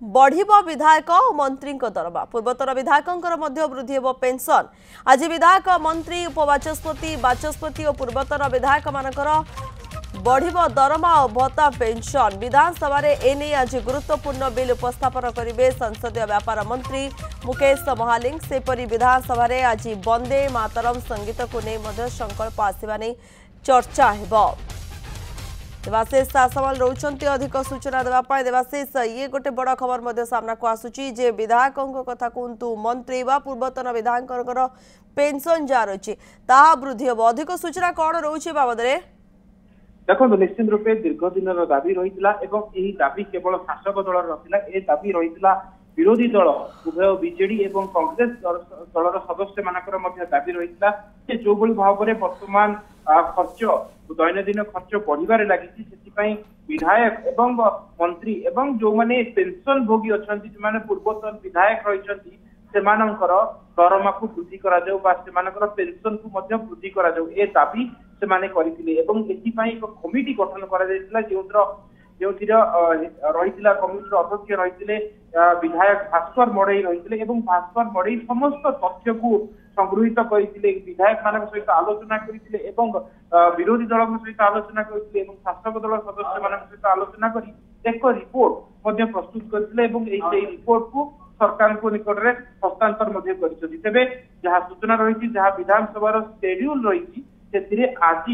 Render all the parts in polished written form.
बढ़िबो विधायक और मंत्री दरमा पूर्वतर विधायकों वृद्धि हो पेंशन। आज विधायक मंत्री उपवाचस्पति बाचस्पति और पूर्वतर विधायक मानकर बढ़िबो दरमा और भत्ता पेंशन। विधानसभा एने आज गुरुत्वपूर्ण बिल उपस्थापन करेंगे संसदीय व्यापार मंत्री मुकेश महालिंग। सेपरी विधानसभा आज वंदे मातरम संगीत को नहीं संकल्प आसवा नहीं चर्चा हेबो। देवाशीष सासवाल रोचंती अधिक सूचना देवाई। देवाशीष ये गोटे बड़ खबर सामना को आसूची जे विधायकों कथा कहतु मंत्री व पूर्वतन विधायकों पेंशन जहाँ रही वृद्धि हम अधिक सूचना कौन रोचे बाबद देखो निश्चित रूपे दीर्घ दिन दाबी रही दाबी केवल शासक दल रही दाबी रही विरोधी दल उभय बीजेडी एवं कांग्रेस दलर सदस्य मानकर दाबी रही जो भाव में वर्तमान खर्च दैनंदिन खर्च बढ़िबार लगी विधायक एवं मंत्री एवं जो माने पेंशन भोगी अच्छा जो पूर्वतन विधायक रही दरमा को वृद्धि करा पेंशन को वृद्धि करा ए दाबी से माने करथिले एवं एथिपाई एक कमिटी गठन करा जायतिला रही कमिटी अध्यक्ष रही विधायक भास्कर मड़ई रही भास्कर मड़ई समस्त तथ्य को संगृहित करते विधायक मान सहित आलोचना करते विरोधी दल सहित आलोचना करते शासक दल सदस्य मान सहित आलोचना कर एक रिपोर्ट प्रस्तुत करते रिपोर्ट को सरकार को निकट में हस्तांतर तेरे जहाँ सूचना रही जहाँ विधानसभा शेड्यूल रही आज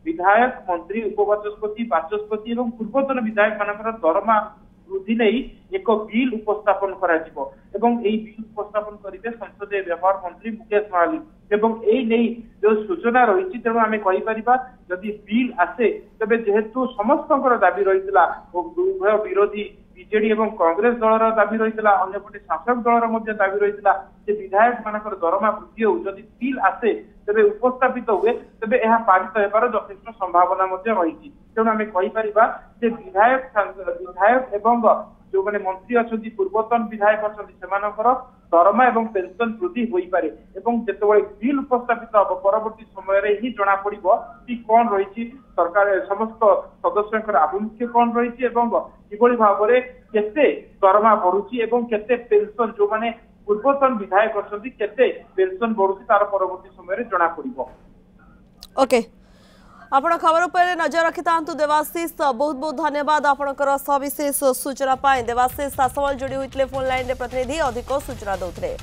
विधायक मंत्री उपवाचस्पति बाचस्पति और पूर्वतन विधायक मान दरमा वृद्धि नहीं एक बिल उपस्थापन बिल उपस्थापन करेंगे संसदीय व्यापार मंत्री मुकेश महालिक एवं जो सूचना रही तेणु आम कहीपर जदि बिल आसे तेज जेहेतु समस्त दाबी रही उभय विरोधी बीजेडी एवं कांग्रेस दलर दाबी रही अंपटे शासक दलर दाबी रही विधायक मान दरमा वृद्धि हो जदि बिल आसे तेज उपस्थापित हुए तेज यह पारित होबार यथेष संभावना रही तेणु आम कहीपर विधायक एवं जो मैंने मंत्री अच्छा पूर्वतन विधायक अच्छा दरमा एवं पेंशन वृद्धि हो पारे जिते बिल उपस्थापित हम परवर्ती समय ही जना पड़ कि कौन रही सरकार समस्त सदस्यों आभिमुख्य कौन रही कि भाव में केते दरमा बढ़ुची केते पेंशन जो मैंने पूर्वतन विधायक अच्छा केते पेंशन बढ़ुची तार परवर्ती समय जना पड़। ओके आपण खबर पर नजर रखि तांतु देवाशीष बहुत बहुत धन्यवाद आपणकर सविशेष सूचना पाए। देवाशीष सासवाल जोड़ी होते फोन लाइन रे प्रतिनिधि अधिक सूचना दौरे।